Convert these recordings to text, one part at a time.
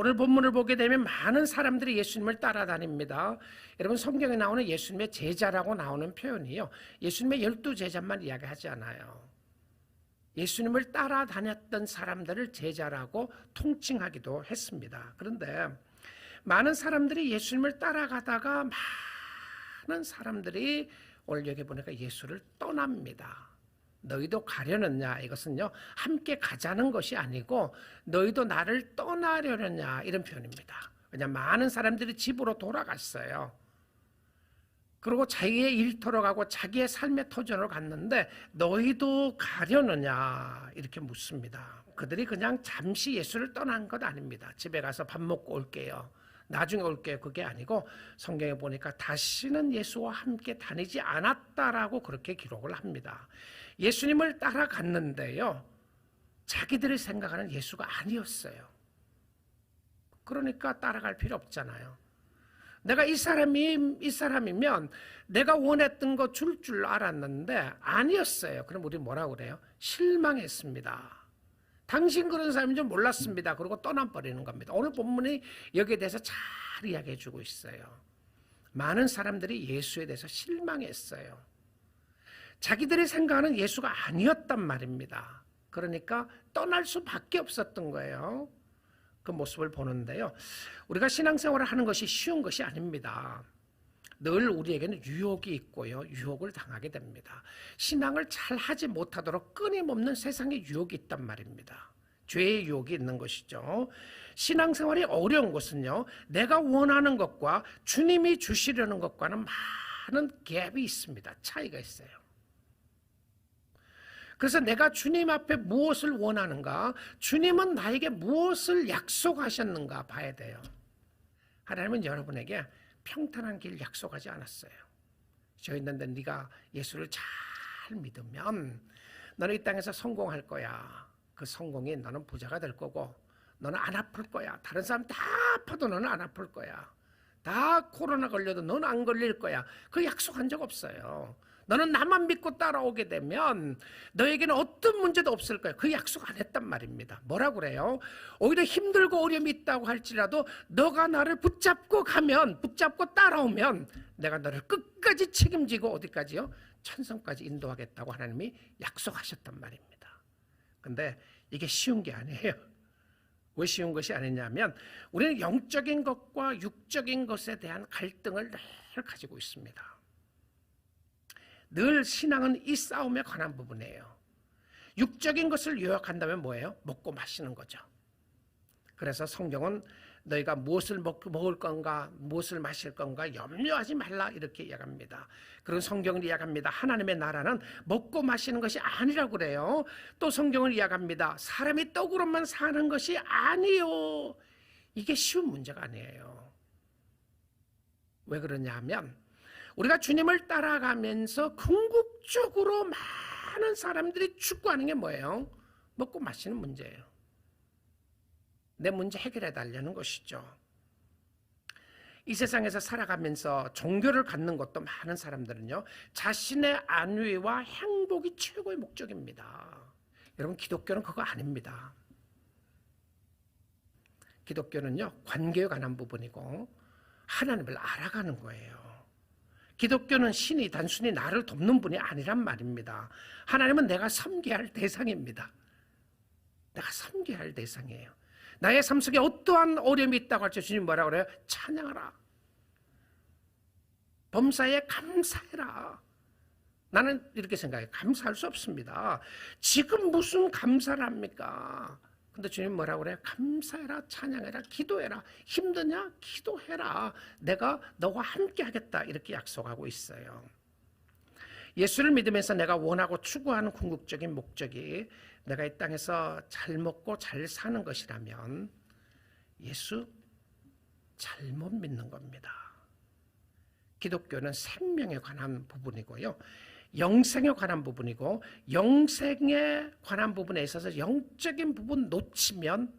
오늘 본문을 보게 되면 많은 사람들이 예수님을 따라다닙니다. 여러분, 성경에 나오는 예수님의 제자라고 나오는 표현이요, 예수님의 12제자만 이야기하지 않아요. 예수님을 따라다녔던 사람들을 제자라고 통칭하기도 했습니다. 그런데 많은 사람들이 예수님을 따라가다가 많은 사람들이 오늘 여기 보니까 예수를 떠납니다. 너희도 가려느냐, 이것은요 함께 가자는 것이 아니고 너희도 나를 떠나려느냐, 이런 표현입니다. 왜냐하면 많은 사람들이 집으로 돌아갔어요. 그리고 자기의 일터로 가고 자기의 삶의 터전으로 갔는데 너희도 가려느냐, 이렇게 묻습니다. 그들이 그냥 잠시 예수를 떠난 것 아닙니다. 집에 가서 밥 먹고 올게요, 나중에 올게요, 그게 아니고 성경에 보니까 다시는 예수와 함께 다니지 않았다라고 그렇게 기록을 합니다. 예수님을 따라갔는데요, 자기들이 생각하는 예수가 아니었어요. 그러니까 따라갈 필요 없잖아요. 내가 이 사람이면 내가 원했던 거 줄 줄 알았는데 아니었어요. 그럼 우리 뭐라고 그래요? 실망했습니다. 당신 그런 사람인 줄 몰랐습니다. 그리고 떠나버리는 겁니다. 오늘 본문이 여기에 대해서 잘 이야기해 주고 있어요. 많은 사람들이 예수에 대해서 실망했어요. 자기들이 생각하는 예수가 아니었단 말입니다. 그러니까 떠날 수밖에 없었던 거예요. 그 모습을 보는데요, 우리가 신앙생활을 하는 것이 쉬운 것이 아닙니다. 늘 우리에게는 유혹이 있고요, 유혹을 당하게 됩니다. 신앙을 잘 하지 못하도록 끊임없는 세상의 유혹이 있단 말입니다. 죄의 유혹이 있는 것이죠. 신앙생활이 어려운 것은요, 내가 원하는 것과 주님이 주시려는 것과는 많은 갭이 있습니다. 차이가 있어요. 그래서 내가 주님 앞에 무엇을 원하는가, 주님은 나에게 무엇을 약속하셨는가 봐야 돼요. 하나님은 여러분에게 평탄한 길 약속하지 않았어요. 저 있는데 네가 예수를 잘 믿으면 너는 이 땅에서 성공할 거야. 그 성공이 너는 부자가 될 거고, 너는 안 아플 거야. 다른 사람 다 아파도 너는 안 아플 거야. 다 코로나 걸려도 너는 안 걸릴 거야. 그 약속한 적 없어요. 너는 나만 믿고 따라오게 되면 너에게는 어떤 문제도 없을 거야. 그 약속 안 했단 말입니다. 뭐라고 그래요? 오히려 힘들고 어려움이 있다고 할지라도 너가 나를 붙잡고 가면, 붙잡고 따라오면 내가 너를 끝까지 책임지고 어디까지요? 천성까지 인도하겠다고 하나님이 약속하셨단 말입니다. 근데 이게 쉬운 게 아니에요. 왜 쉬운 것이 아니냐면 우리는 영적인 것과 육적인 것에 대한 갈등을 늘 가지고 있습니다. 늘 신앙은 이 싸움에 관한 부분이에요. 육적인 것을 요약한다면 뭐예요? 먹고 마시는 거죠. 그래서 성경은 너희가 무엇을 먹을 건가, 무엇을 마실 건가 염려하지 말라, 이렇게 이야기합니다. 그리고 성경을 이야기합니다. 하나님의 나라는 먹고 마시는 것이 아니라고 그래요. 또 성경을 이야기합니다. 사람이 떡으로만 사는 것이 아니요. 이게 쉬운 문제가 아니에요. 왜 그러냐 하면 우리가 주님을 따라가면서 궁극적으로 많은 사람들이 추구하는 게 뭐예요? 먹고 마시는 문제예요. 내 문제 해결해 달라는 것이죠. 이 세상에서 살아가면서 종교를 갖는 것도 많은 사람들은요, 자신의 안위와 행복이 최고의 목적입니다. 여러분, 기독교는 그거 아닙니다. 기독교는요, 관계에 관한 부분이고 하나님을 알아가는 거예요. 기독교는 신이 단순히 나를 돕는 분이 아니란 말입니다. 하나님은 내가 섬겨야 할 대상입니다. 내가 섬겨야 할 대상이에요. 나의 삶 속에 어떠한 어려움이 있다고 할지 주님 뭐라고 그래요? 찬양하라. 범사에 감사해라. 나는 이렇게 생각해요. 감사할 수 없습니다. 지금 무슨 감사를 합니까? 근데 주님 뭐라고 그래요? 감사해라, 찬양해라, 기도해라. 힘드냐? 기도해라. 내가 너와 함께 하겠다. 이렇게 약속하고 있어요. 예수를 믿으면서 내가 원하고 추구하는 궁극적인 목적이 내가 이 땅에서 잘 먹고 잘 사는 것이라면 예수 잘못 믿는 겁니다. 기독교는 생명에 관한 부분이고요, 영생에 관한 부분이고, 영생에 관한 부분에 있어서 영적인 부분 놓치면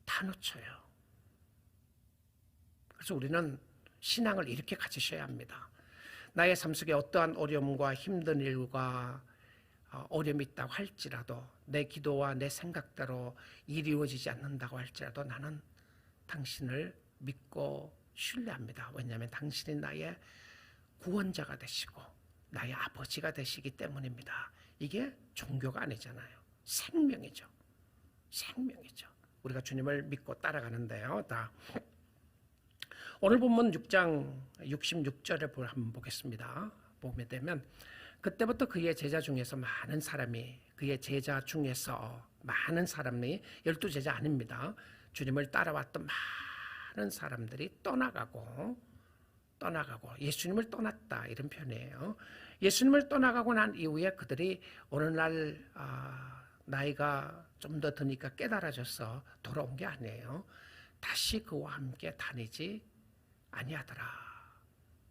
다 놓쳐요. 그래서 우리는 신앙을 이렇게 가지셔야 합니다. 나의 삶 속에 어떠한 어려움과 힘든 일과 어려움이 있다고 할지라도, 내 기도와 내 생각대로 일이 이루어지지 않는다고 할지라도 나는 당신을 믿고 신뢰합니다. 왜냐하면 당신이 나의 구원자가 되시고 나의 아버지가 되시기 때문입니다. 이게 종교가 아니잖아요. 생명이죠. 생명이죠. 우리가 주님을 믿고 따라가는데요. 오늘 본문 6장 66절을 한번 보겠습니다. 보게 되면 그때부터 그의 제자 중에서 많은 사람이 12제자 아닙니다. 주님을 따라왔던 많은 사람들이 떠나가고 예수님을 떠났다 이런 표현이에요. 예수님을 떠나가고 난 이후에 그들이 어느 날 나이가 좀 더 드니까 깨달아져서 돌아온 게 아니에요. 다시 그와 함께 다니지 아니하더라.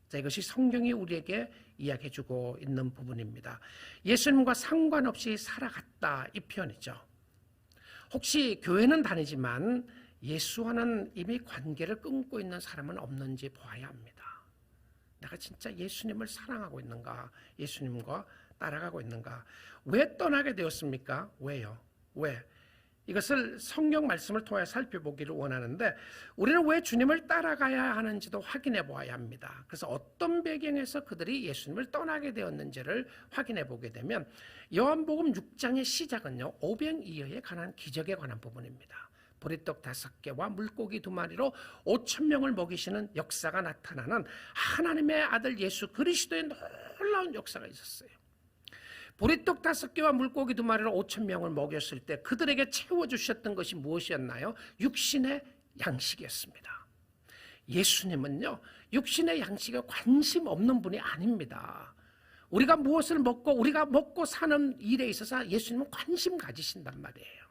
자, 이것이 성경이 우리에게 이야기해주고 있는 부분입니다. 예수님과 상관없이 살아갔다 이 표현이죠. 혹시 교회는 다니지만 예수와는 이미 관계를 끊고 있는 사람은 없는지 보아야 합니다. 내가 진짜 예수님을 사랑하고 있는가? 예수님과 따라가고 있는가? 왜 떠나게 되었습니까? 왜요? 왜? 이것을 성경 말씀을 통해 살펴보기를 원하는데 우리는 왜 주님을 따라가야 하는지도 확인해 보아야 합니다. 그래서 어떤 배경에서 그들이 예수님을 떠나게 되었는지를 확인해 보게 되면 요한복음 6장의 시작은요, 오병이어에 관한 기적에 관한 부분입니다. 보리떡 5개와 물고기 2마리로 5,000명을 먹이시는 역사가 나타나는 하나님의 아들 예수 그리스도의 놀라운 역사가 있었어요. 보리떡 5개와 물고기 2마리로 5,000명을 먹였을 때 그들에게 채워주셨던 것이 무엇이었나요? 육신의 양식이었습니다. 예수님은요, 육신의 양식에 관심 없는 분이 아닙니다. 우리가 무엇을 먹고 우리가 먹고 사는 일에 있어서 예수님은 관심 가지신단 말이에요.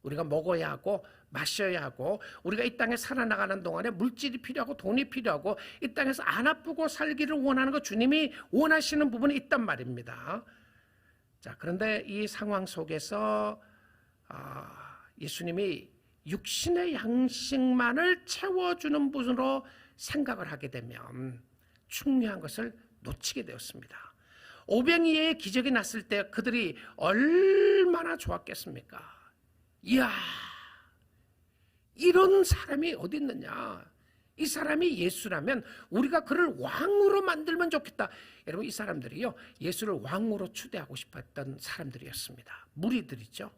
우리가 먹어야 하고 마셔야 하고 우리가 이 땅에 살아나가는 동안에 물질이 필요하고 돈이 필요하고 이 땅에서 안 아프고 살기를 원하는 거 주님이 원하시는 부분이 있단 말입니다. 자, 그런데 이 상황 속에서 예수님이 육신의 양식만을 채워주는 분으로 생각을 하게 되면 중요한 것을 놓치게 되었습니다. 오병이어의 기적이 났을 때 그들이 얼마나 좋았겠습니까? 이야, 이런 사람이 어디 있느냐? 이 사람이 예수라면 우리가 그를 왕으로 만들면 좋겠다. 여러분, 이 사람들이요, 예수를 왕으로 추대하고 싶었던 사람들이었습니다. 무리들이죠.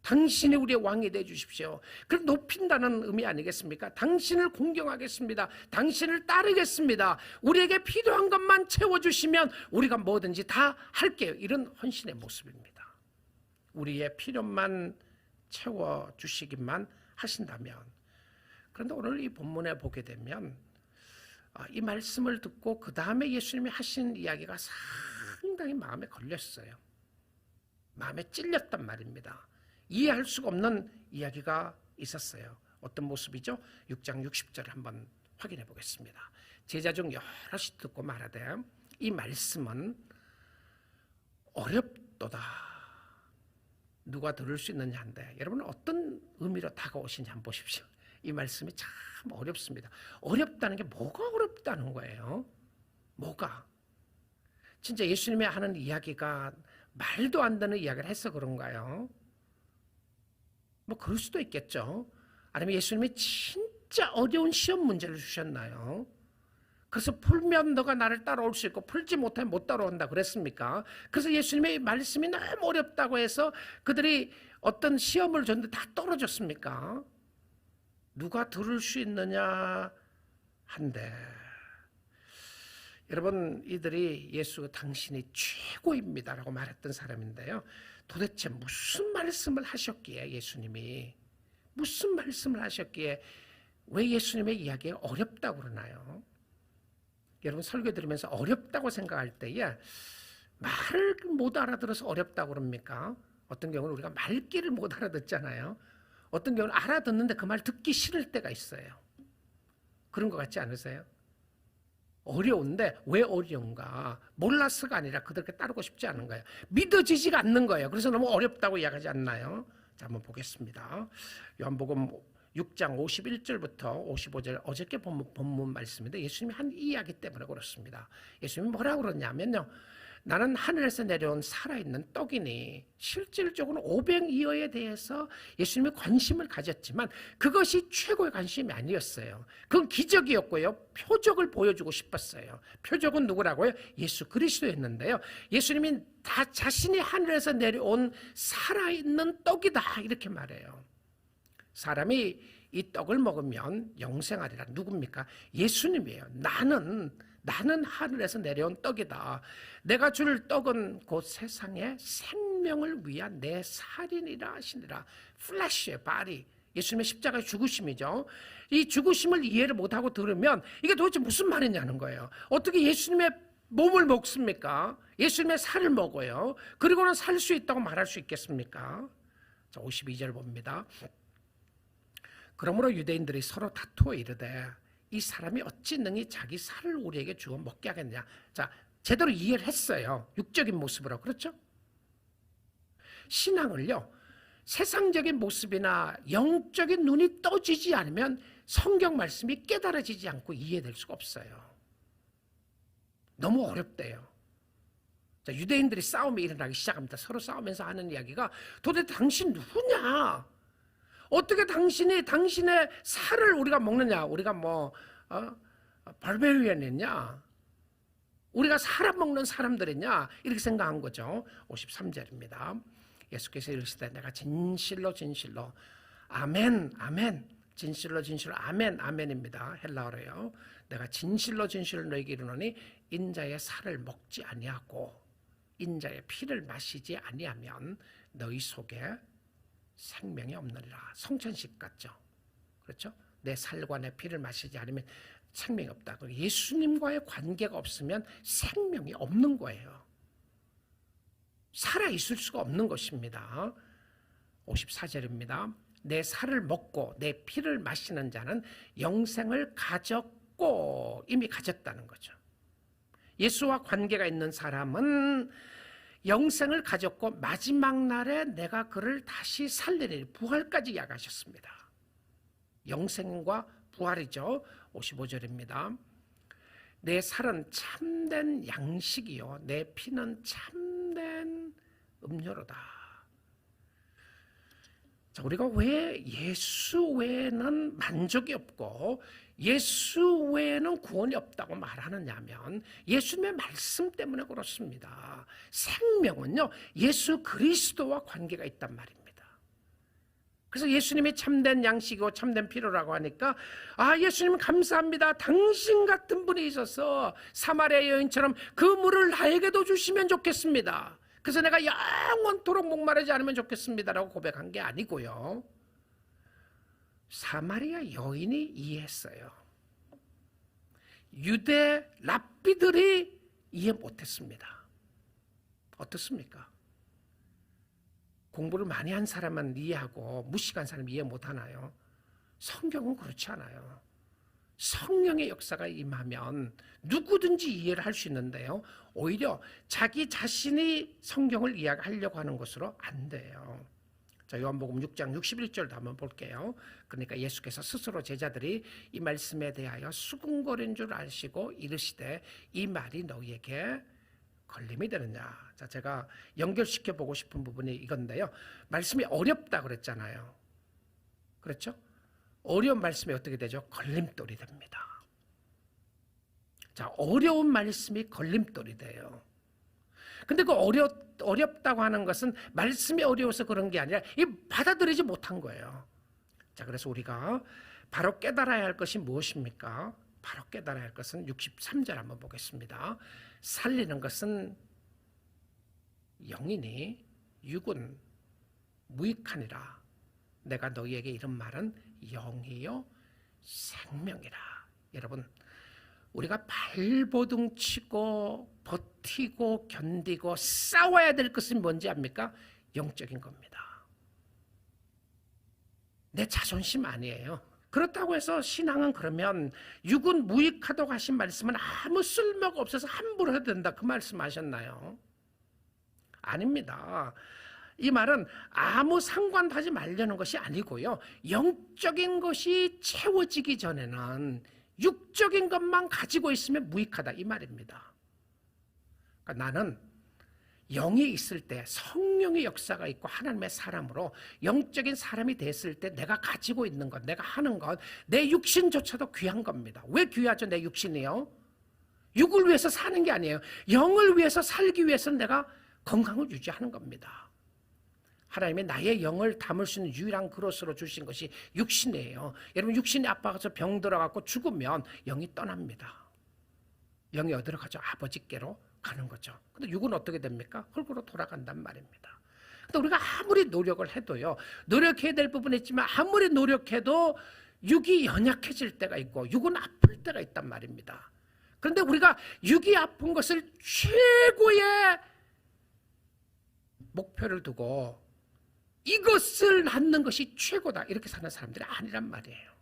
당신이 우리의 왕이 되어주십시오. 그걸 높인다는 의미 아니겠습니까? 당신을 공경하겠습니다. 당신을 따르겠습니다. 우리에게 필요한 것만 채워주시면 우리가 뭐든지 다 할게요. 이런 헌신의 모습입니다. 우리의 필요만 채워주시기만 하신다면. 그런데 오늘 이 본문에 보게 되면 이 말씀을 듣고 그 다음에 예수님이 하신 이야기가 상당히 마음에 걸렸어요. 마음에 찔렸단 말입니다. 이해할 수가 없는 이야기가 있었어요. 어떤 모습이죠? 6장 60절을 한번 확인해 보겠습니다. 제자 중 여럿이 듣고 말하되 이 말씀은 어렵도다. 누가 들을 수 있느냐 한데, 여러분 어떤 의미로 다가오신지 한번 보십시오. 이 말씀이 참 어렵습니다. 어렵다는 게 뭐가 어렵다는 거예요? 뭐가? 진짜 예수님이 하는 이야기가 말도 안 되는 이야기를 해서 그런가요? 뭐 그럴 수도 있겠죠. 아니면 예수님이 진짜 어려운 시험 문제를 주셨나요? 그래서 풀면 너가 나를 따라올 수 있고 풀지 못하면 못 따라온다 그랬습니까? 그래서 예수님의 말씀이 너무 어렵다고 해서 그들이 어떤 시험을 줬는데 다 떨어졌습니까? 누가 들을 수 있느냐 한데, 여러분, 이들이 예수 당신이 최고입니다라고 말했던 사람인데요, 도대체 무슨 말씀을 하셨기에 예수님이 무슨 말씀을 하셨기에 왜 예수님의 이야기가 어렵다고 그러나요? 여러분, 설교 들으면서 어렵다고 생각할 때에 말을 못 알아들어서 어렵다고 그럽니까? 어떤 경우는 우리가 말귀를 못 알아듣잖아요. 어떤 경우는 알아듣는데 그 말 듣기 싫을 때가 있어요. 그런 것 같지 않으세요? 어려운데 왜 어려운가? 몰라서가 아니라 그들께 따르고 싶지 않은 거예요. 믿어지지가 않는 거예요. 그래서 너무 어렵다고 이야기하지 않나요? 자, 한번 보겠습니다. 요한복음 6장 51절부터 55절, 어저께 본문 말씀인데 예수님이 한 이야기 때문에 그렇습니다. 예수님이 뭐라고 그러냐면요, 나는 하늘에서 내려온 살아있는 떡이니 실질적으로 오병이어에 대해서 예수님이 관심을 가졌지만 그것이 최고의 관심이 아니었어요. 그건 기적이었고요. 표적을 보여주고 싶었어요. 표적은 누구라고요? 예수 그리스도였는데요. 예수님이 다 자신이 하늘에서 내려온 살아있는 떡이다 이렇게 말해요. 사람이 이 떡을 먹으면 영생하리라. 누굽니까? 예수님이에요. 나는 하늘에서 내려온 떡이다. 내가 줄 떡은 곧 세상의 생명을 위한 내 살이니라 하시니라. 플래시의 바디. 예수님의 십자가의 죽으심이죠. 이 죽으심을 이해를 못하고 들으면 이게 도대체 무슨 말이냐는 거예요. 어떻게 예수님의 몸을 먹습니까? 예수님의 살을 먹어요. 그리고는 살 수 있다고 말할 수 있겠습니까? 자, 52절 봅니다. 그러므로 유대인들이 서로 다투어 이르되 이 사람이 어찌 능히 자기 살을 우리에게 주어 먹게 하겠느냐. 자, 제대로 이해를 했어요. 육적인 모습으로. 그렇죠? 신앙을요, 세상적인 모습이나 영적인 눈이 떠지지 않으면 성경 말씀이 깨달아지지 않고 이해될 수가 없어요. 너무 어렵대요. 자, 유대인들이 싸움이 일어나기 시작합니다. 서로 싸우면서 하는 이야기가 도대체 당신 누구냐? 어떻게 당신의 살을 우리가 먹느냐? 우리가 바베리안이냐? 우리가 사람 먹는 사람들이냐? 이렇게 생각한 거죠. 53절입니다. 예수께서 이르시되 내가 진실로 아멘 진실로 아멘 아멘입니다. 헬라어로요. 내가 진실로 너에게 이르노니 인자의 살을 먹지 아니하고 인자의 피를 마시지 아니하면 너희 속에 생명이 없느니라. 성천식 같죠. 그렇죠? 내 살과 내 피를 마시지 않으면 생명이 없다. 예수님과의 관계가 없으면 생명이 없는 거예요. 살아있을 수가 없는 것입니다. 54절입니다. 내 살을 먹고 내 피를 마시는 자는 영생을 가졌고, 이미 가졌다는 거죠. 예수와 관계가 있는 사람은 영생을 가졌고 마지막 날에 내가 그를 다시 살리리니, 부활까지 이야기하셨습니다. 영생과 부활이죠. 55절입니다. 내 살은 참된 양식이요 내 피는 참된 음료로다. 자, 우리가 왜 예수 외에는 만족이 없고 예수 외에는 구원이 없다고 말하느냐면 예수님의 말씀 때문에 그렇습니다. 생명은요 예수 그리스도와 관계가 있단 말입니다. 그래서 예수님이 참된 양식이고 참된 피로라고 하니까, 아, 예수님 감사합니다. 당신 같은 분이 있어서 사마리아 여인처럼 그 물을 나에게도 주시면 좋겠습니다. 그래서 내가 영원토록 목마르지 않으면 좋겠습니다라고 고백한 게 아니고요. 사마리아 여인이 이해했어요. 유대 랍비들이 이해 못했습니다. 어떻습니까? 공부를 많이 한 사람만 이해하고 무식한 사람 이해 못하나요? 성경은 그렇지 않아요. 성령의 역사가 임하면 누구든지 이해를 할 수 있는데요, 오히려 자기 자신이 성경을 이해하려고 하는 것으로 안 돼요. 자, 요한복음 6장 61절도 한번 볼게요. 그러니까 예수께서 스스로 제자들이 이 말씀에 대하여 수군거린 줄 아시고 이르시되 이 말이 너희에게 걸림이 되느냐. 자, 제가 연결시켜 보고 싶은 부분이 이건데요, 말씀이 어렵다 그랬잖아요. 그렇죠? 어려운 말씀이 어떻게 되죠? 걸림돌이 됩니다. 자, 어려운 말씀이 걸림돌이 돼요. 근데 그 어렵다고 하는 것은 말씀이 어려워서 그런 게 아니라 이 받아들이지 못한 거예요. 자, 그래서 우리가 바로 깨달아야 할 것이 무엇입니까? 바로 깨달아야 할 것은 63절 한번 보겠습니다. 살리는 것은 영이니 육은 무익하니라. 내가 너희에게 이런 말은 영이요 생명이라. 여러분, 우리가 발버둥 치고 버티고 견디고 싸워야 될 것은 뭔지 압니까? 영적인 겁니다. 내 자존심 아니에요. 그렇다고 해서 신앙은 그러면 육은 무익하다고 하신 말씀은 아무 쓸모가 없어서 함부로 해도 된다, 그 말씀하셨나요? 아닙니다. 이 말은 아무 상관도 하지 말려는 것이 아니고요, 영적인 것이 채워지기 전에는 육적인 것만 가지고 있으면 무익하다, 이 말입니다. 그러니까 나는 영이 있을 때 성령의 역사가 있고 하나님의 사람으로 영적인 사람이 됐을 때 내가 가지고 있는 것, 내가 하는 것, 내 육신조차도 귀한 겁니다. 왜 귀하죠? 내 육신이요? 육을 위해서 사는 게 아니에요. 영을 위해서 살기 위해서는 내가 건강을 유지하는 겁니다. 하나님이 나의 영을 담을 수 있는 유일한 그릇으로 주신 것이 육신이에요. 여러분, 육신이 아파서 병 들어가고 죽으면 영이 떠납니다. 영이 어디로 가죠? 아버지께로 가는 거죠. 근데 육은 어떻게 됩니까? 흙으로 돌아간단 말입니다. 근데 우리가 아무리 노력을 해도요, 노력해야 될 부분이 있지만 아무리 노력해도 육이 연약해질 때가 있고 육은 아플 때가 있단 말입니다. 그런데 우리가 육이 아픈 것을 최고의 목표를 두고 이것을 낳는 것이 최고다 이렇게 사는 사람들이 아니란 말이에요.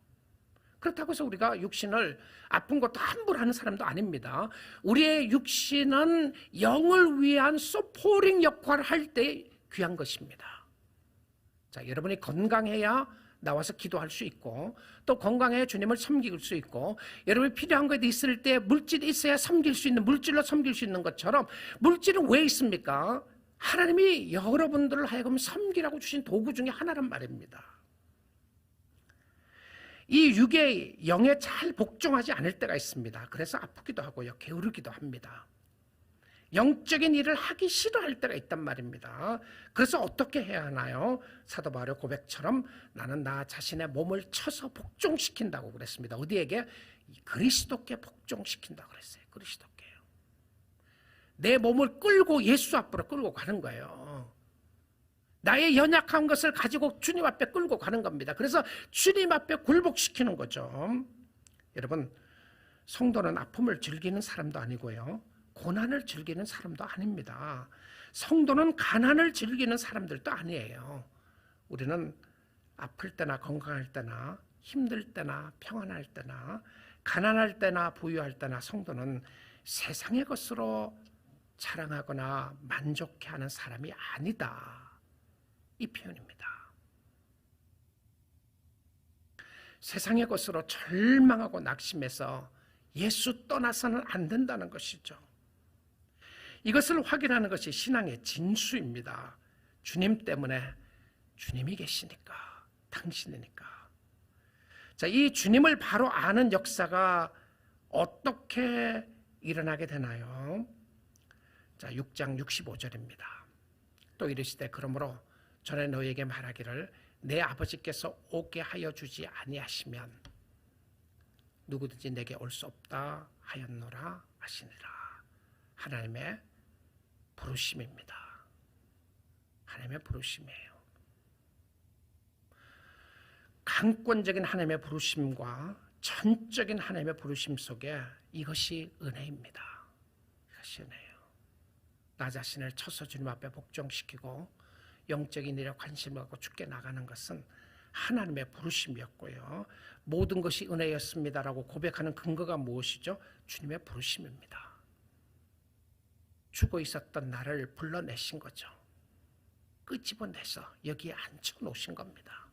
그렇다고 해서 우리가 육신을 아픈 것도 함부로 하는 사람도 아닙니다. 우리의 육신은 영을 위한 서포링 역할을 할 때 귀한 것입니다. 자, 여러분이 건강해야 나와서 기도할 수 있고, 또 건강해야 주님을 섬길 수 있고, 여러분이 필요한 것이 있을 때 물질이 있어야 섬길 수 있는, 물질로 섬길 수 있는 것처럼 물질은 왜 있습니까? 하나님이 여러분들을 하여금 섬기라고 주신 도구 중에 하나란 말입니다. 이 육의 영에 잘 복종하지 않을 때가 있습니다. 그래서 아프기도 하고요, 게으르기도 합니다. 영적인 일을 하기 싫어할 때가 있단 말입니다. 그래서 어떻게 해야 하나요? 사도 바울의 고백처럼 나는 나 자신의 몸을 쳐서 복종시킨다고 그랬습니다. 어디에게? 그리스도께 복종시킨다고 그랬어요. 그리스도께요. 내 몸을 끌고 예수 앞으로 끌고 가는 거예요. 나의 연약한 것을 가지고 주님 앞에 끌고 가는 겁니다. 그래서 주님 앞에 굴복시키는 거죠. 여러분, 성도는 아픔을 즐기는 사람도 아니고요, 고난을 즐기는 사람도 아닙니다. 성도는 가난을 즐기는 사람들도 아니에요. 우리는 아플 때나 건강할 때나 힘들 때나 평안할 때나 가난할 때나 부유할 때나 성도는 세상의 것으로 자랑하거나 만족해하는 사람이 아니다, 이 표현입니다. 세상의 것으로 절망하고 낙심해서 예수 떠나서는 안 된다는 것이죠. 이것을 확인하는 것이 신앙의 진수입니다. 주님 때문에, 주님이 계시니까, 당신이니까. 자, 이 주님을 바로 아는 역사가 어떻게 일어나게 되나요? 자, 6장 65절입니다. 또 이르시되 그러므로 전에 너희에게 말하기를 내 아버지께서 오게 하여 주지 아니하시면 누구든지 내게 올 수 없다 하였노라 하시니라. 하나님의 부르심입니다. 하나님의 부르심이에요. 강권적인 하나님의 부르심과 전적인 하나님의 부르심 속에 이것이 은혜입니다. 이것이 은혜예요. 나 자신을 쳐서 주님 앞에 복종시키고 영적인 일에 관심을 갖고 죽게 나가는 것은 하나님의 부르심이었고요, 모든 것이 은혜였습니다라고 고백하는 근거가 무엇이죠? 주님의 부르심입니다. 죽어 있었던 나를 불러내신 거죠. 끄집어내서 여기에 앉혀놓으신 겁니다.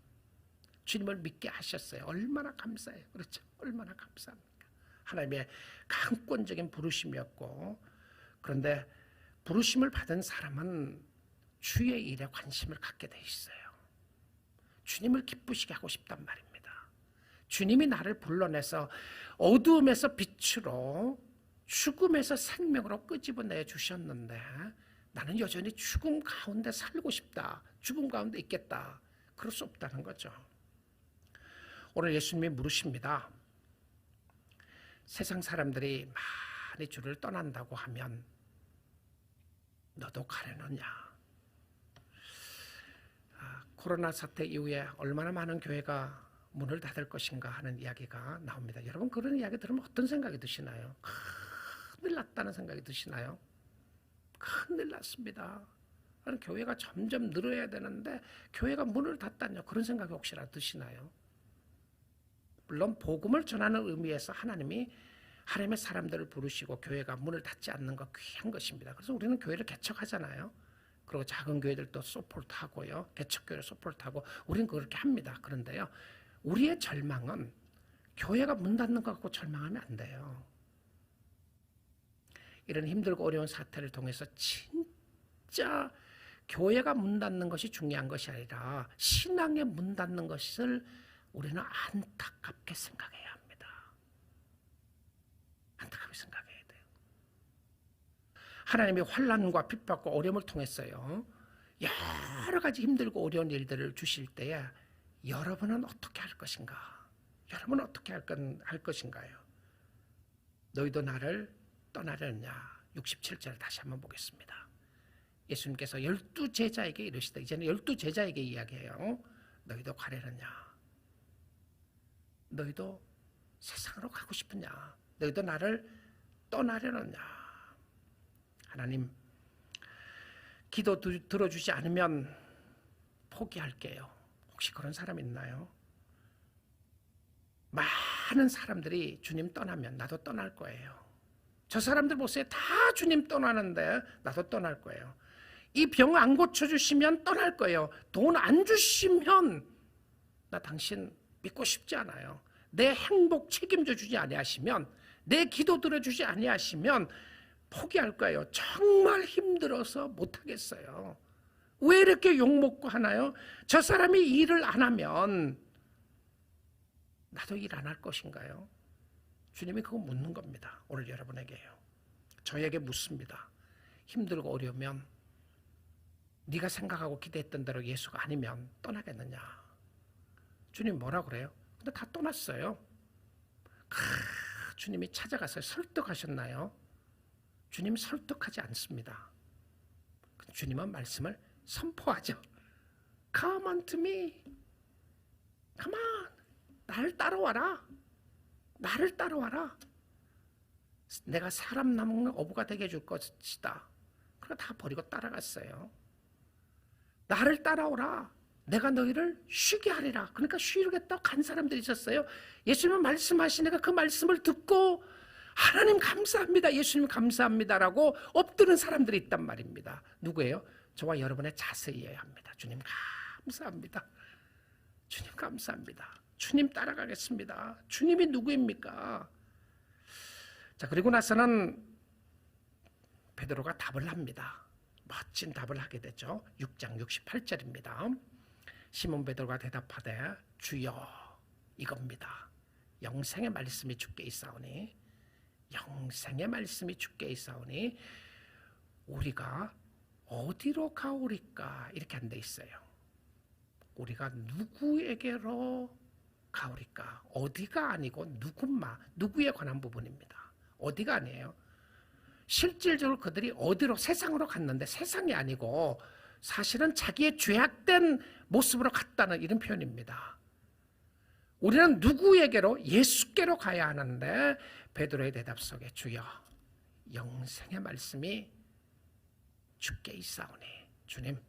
주님을 믿게 하셨어요. 얼마나 감사해요. 그렇죠? 얼마나 감사합니까? 하나님의 강권적인 부르심이었고, 그런데 부르심을 받은 사람은 주의 일에 관심을 갖게 돼 있어요. 주님을 기쁘시게 하고 싶단 말입니다. 주님이 나를 불러내서 어두움에서 빛으로, 죽음에서 생명으로 끄집어내 주셨는데 나는 여전히 죽음 가운데 살고 싶다, 죽음 가운데 있겠다, 그럴 수 없다는 거죠. 오늘 예수님이 물으십니다. 세상 사람들이 많이 주를 떠난다고 하면 너도 가려느냐? 코로나 사태 이후에 얼마나 많은 교회가 문을 닫을 것인가 하는 이야기가 나옵니다. 여러분, 그런 이야기 들으면 어떤 생각이 드시나요? 큰일 났다는 생각이 드시나요? 큰일 났습니다. 교회가 점점 늘어야 되는데 교회가 문을 닫다뇨, 그런 생각이 혹시라도 드시나요? 물론 복음을 전하는 의미에서 하나님이 하나님의 사람들을 부르시고 교회가 문을 닫지 않는 거 귀한 것입니다. 그래서 우리는 교회를 개척하잖아요. 그리고 작은 교회들도 서포트하고요, 개척교회를 서포트하고 우리는 그렇게 합니다. 그런데요, 우리의 절망은 교회가 문 닫는 것 갖고 절망하면 안 돼요. 이런 힘들고 어려운 사태를 통해서 진짜 교회가 문 닫는 것이 중요한 것이 아니라 신앙에 문 닫는 것을 우리는 안타깝게 생각해야 합니다. 안타깝게 생각해야 돼요. 하나님이 환난과 핍박과 어려움을 통했어요. 여러 가지 힘들고 어려운 일들을 주실 때에 여러분은 어떻게 할 것인가? 여러분은 어떻게 할 것인가요? 너희도 나를 떠나려느냐? 67절 다시 한번 보겠습니다. 예수님께서 12제자에게 이르시되, 이제는 12제자에게 이야기해요. 너희도 가려느냐? 너희도 세상으로 가고 싶으냐? 너희도 나를 떠나려느냐? 하나님, 기도 들어주지 않으면 포기할게요. 혹시 그런 사람 있나요? 많은 사람들이 주님 떠나면 나도 떠날 거예요. 저 사람들 보세요. 다 주님 떠나는데 나도 떠날 거예요. 이 병 안 고쳐주시면 떠날 거예요. 돈 안 주시면 나 당신 믿고 싶지 않아요. 내 행복 책임져 주지 아니하시면, 내 기도 들어주지 아니하시면 포기할 거예요. 정말 힘들어서 못하겠어요. 왜 이렇게 욕먹고 하나요? 저 사람이 일을 안 하면 나도 일 안 할 것인가요? 주님이 그거 묻는 겁니다. 오늘 여러분에게요. 저에게 묻습니다. 힘들고 어려우면 네가 생각하고 기대했던 대로 예수가 아니면 떠나겠느냐? 주님 뭐라 그래요? 근데 다 떠났어요. 주님이 찾아가서 설득하셨나요? 주님 설득하지 않습니다. 주님은 말씀을 선포하죠. Come unto me. Come on. 나를 따라와라. 나를 따라와라. 내가 사람 남는 어부가 되게 해줄 것이다. 그걸 다 버리고 따라갔어요. 나를 따라오라. 내가 너희를 쉬게 하리라. 그러니까 쉬겠다고 간 사람들이 있었어요. 예수님은 말씀하시니까 그 말씀을 듣고 하나님 감사합니다, 예수님 감사합니다라고 엎드는 사람들이 있단 말입니다. 누구예요? 저와 여러분의 자세이어야 합니다. 주님 감사합니다. 주님 감사합니다. 주님 따라가겠습니다. 주님이 누구입니까? 자, 그리고 나서는 베드로가 답을 합니다. 멋진 답을 하게 되죠. 6장 68절입니다. 시몬 베드로가 대답하되 주여, 이겁니다. 영생의 말씀이 주께 있사오니, 영생의 말씀이 주께 있사오니 우리가 어디로 가오리까? 이렇게 안 돼 있어요. 우리가 누구에게로 가오리까? 어디가 아니고 누구에 관한 부분입니다. 어디가 아니에요. 실질적으로 그들이 어디로, 세상으로 갔는데 세상이 아니고 사실은 자기의 죄악된 모습으로 갔다는 이런 표현입니다. 우리는 누구에게로? 예수께로 가야 하는데 베드로의 대답 속에 주여, 영생의 말씀이 주께 있사오니, 주님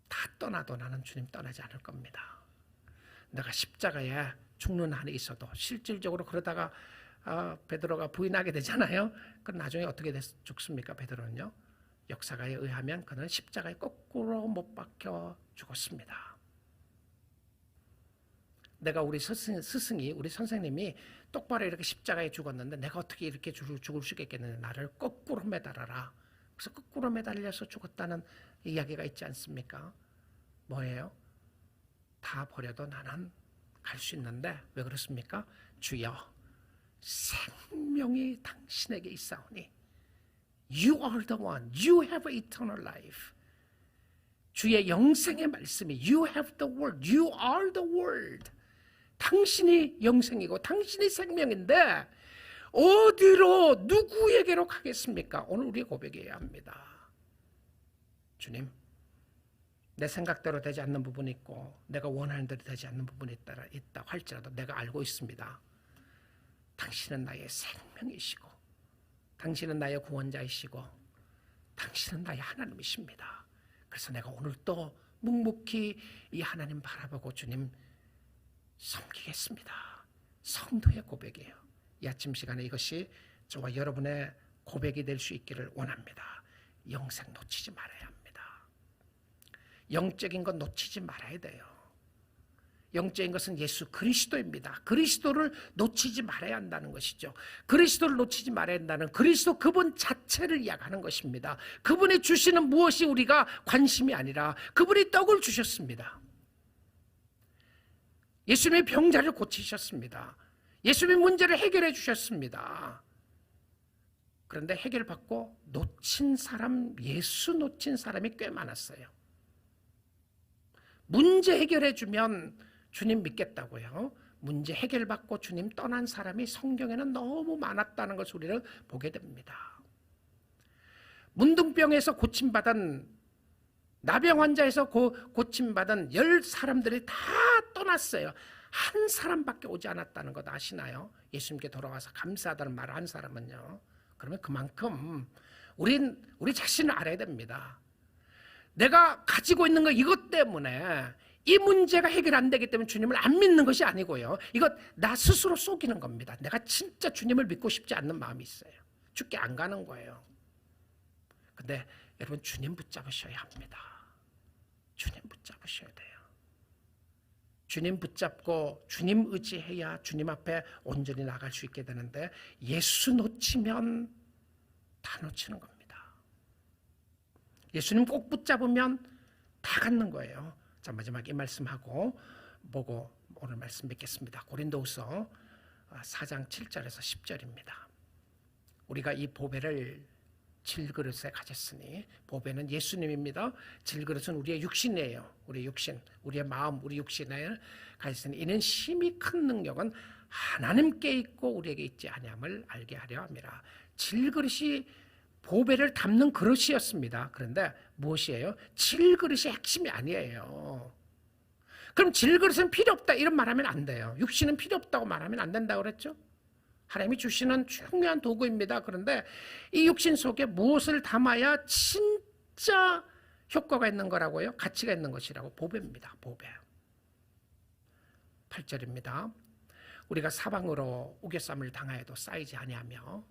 다 떠나도 나는 주님 떠나지 않을 겁니다. 내가 십자가에 죽는 한이 있어도, 실질적으로 그러다가 베드로가 부인하게 되잖아요. 그럼 나중에 어떻게 죽습니까? 베드로는요, 역사가에 의하면 그는 십자가에 거꾸로 못 박혀 죽었습니다. 내가 우리 스승이, 우리 선생님이 똑바로 이렇게 십자가에 죽었는데 내가 어떻게 이렇게 죽을 수 있겠느냐? 나를 거꾸로 매달아라. 그래서 거꾸로 매달려서 죽었다는 이야기가 있지 않습니까? 뭐예요? 다 버려도 나는 갈 수 있는데 왜 그렇습니까? 주여, 생명이 당신에게 있사오니 You are the one. You have eternal life. 주의 영생의 말씀이 You have the word. You are the word. 당신이 영생이고 당신이 생명인데 어디로, 누구에게로 가겠습니까? 오늘 우리의 고백해야 합니다. 주님, 내 생각대로 되지 않는 부분이 있고 내가 원하는 대로 되지 않는 부분이 있다 할지라도 내가 알고 있습니다. 당신은 나의 생명이시고 당신은 나의 구원자이시고 당신은 나의 하나님이십니다. 그래서 내가 오늘 또 묵묵히 이 하나님 바라보고 주님 섬기겠습니다. 성도의 고백이에요. 이 아침 시간에 이것이 저와 여러분의 고백이 될 수 있기를 원합니다. 영생 놓치지 말아야 합니다. 영적인 건 놓치지 말아야 돼요. 영적인 것은 예수 그리스도입니다. 그리스도를 놓치지 말아야 한다는 것이죠. 그리스도를 놓치지 말아야 한다는 그리스도 그분 자체를 이야기하는 것입니다. 그분이 주시는 무엇이 우리가 관심이 아니라 그분이 떡을 주셨습니다. 예수님이 병자를 고치셨습니다. 예수님이 문제를 해결해 주셨습니다. 그런데 해결받고 놓친 사람, 예수 놓친 사람이 꽤 많았어요. 문제 해결해 주면 주님 믿겠다고요. 문제 해결받고 주님 떠난 사람이 성경에는 너무 많았다는 것을 우리는 보게 됩니다. 문둥병에서 고침받은, 나병 환자에서 고침받은 10 사람들이 다 떠났어요. 한 사람밖에 오지 않았다는 것 아시나요? 예수님께 돌아와서 감사하다는 말을 한 사람은요. 그러면 그만큼 우리 자신을 알아야 됩니다. 내가 가지고 있는 거 이것 때문에 이 문제가 해결 안 되기 때문에 주님을 안 믿는 것이 아니고요. 이것 나 스스로 속이는 겁니다. 내가 진짜 주님을 믿고 싶지 않는 마음이 있어요. 죽게 안 가는 거예요. 근데 여러분 주님 붙잡으셔야 합니다. 주님 붙잡으셔야 돼요. 주님 붙잡고 주님 의지해야 주님 앞에 온전히 나갈 수 있게 되는데 예수 놓치면 다 놓치는 겁니다. 예수님 꼭 붙잡으면 다 갖는 거예요. 자, 마지막 이 말씀하고 보고 오늘 말씀 맺겠습니다. 고린도후서 4장 7절에서 10절입니다. 우리가 이 보배를 질그릇에 가졌으니, 보배는 예수님입니다. 질그릇은 우리의 육신이에요. 우리의 육신, 우리의 마음, 우리 육신에 가졌으니 이는 심히 큰 능력은 하나님께 있고 우리에게 있지 아니함을 알게 하려 함이라. 질그릇이 보배를 담는 그릇이었습니다. 그런데 무엇이에요? 질그릇이 핵심이 아니에요. 그럼 질그릇은 필요 없다 이런 말하면 안 돼요. 육신은 필요 없다고 말하면 안 된다고 그랬죠? 하나님이 주시는 중요한 도구입니다. 그런데 이 육신 속에 무엇을 담아야 진짜 효과가 있는 거라고요? 가치가 있는 것이라고. 보배입니다. 보배. 8절입니다. 우리가 사방으로 우겨쌈을 당하여도 쌓이지 아니하며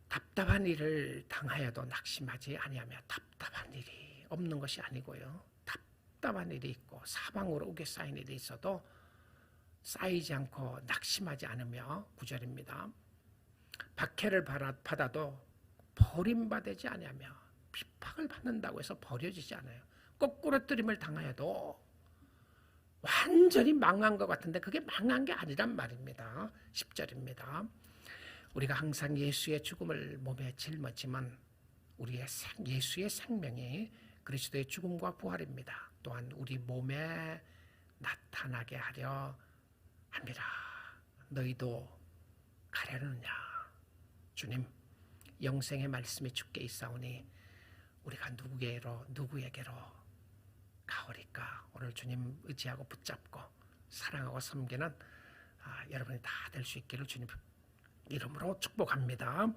답답한 일을 당하여도 낙심하지 아니하며, 답답한 일이 없는 것이 아니고요. 답답한 일이 있고 사방으로 우겨 쌓인 일이 있어도 쌓이지 않고 낙심하지 않으며, 9절입니다. 박해를 받아도 버림받지 아니하며, 핍박을 받는다고 해서 버려지지 않아요. 거꾸로뜨림을 당하여도 완전히 망한 것 같은데 그게 망한 게 아니란 말입니다. 10절입니다. 우리가 항상 예수의 죽음을 몸에 짊었지만 우리의 예수의 생명이 그리스도의 죽음과 부활입니다. 또한 우리 몸에 나타나게 하려 함이라. 너희도 가려느냐. 주님, 영생의 말씀이 주께 있사오니 우리가 누구에게로 가오리까. 오늘 주님 의지하고 붙잡고 사랑하고 섬기는 여러분이 다 될 수 있기를 주님 이름으로 축복합니다.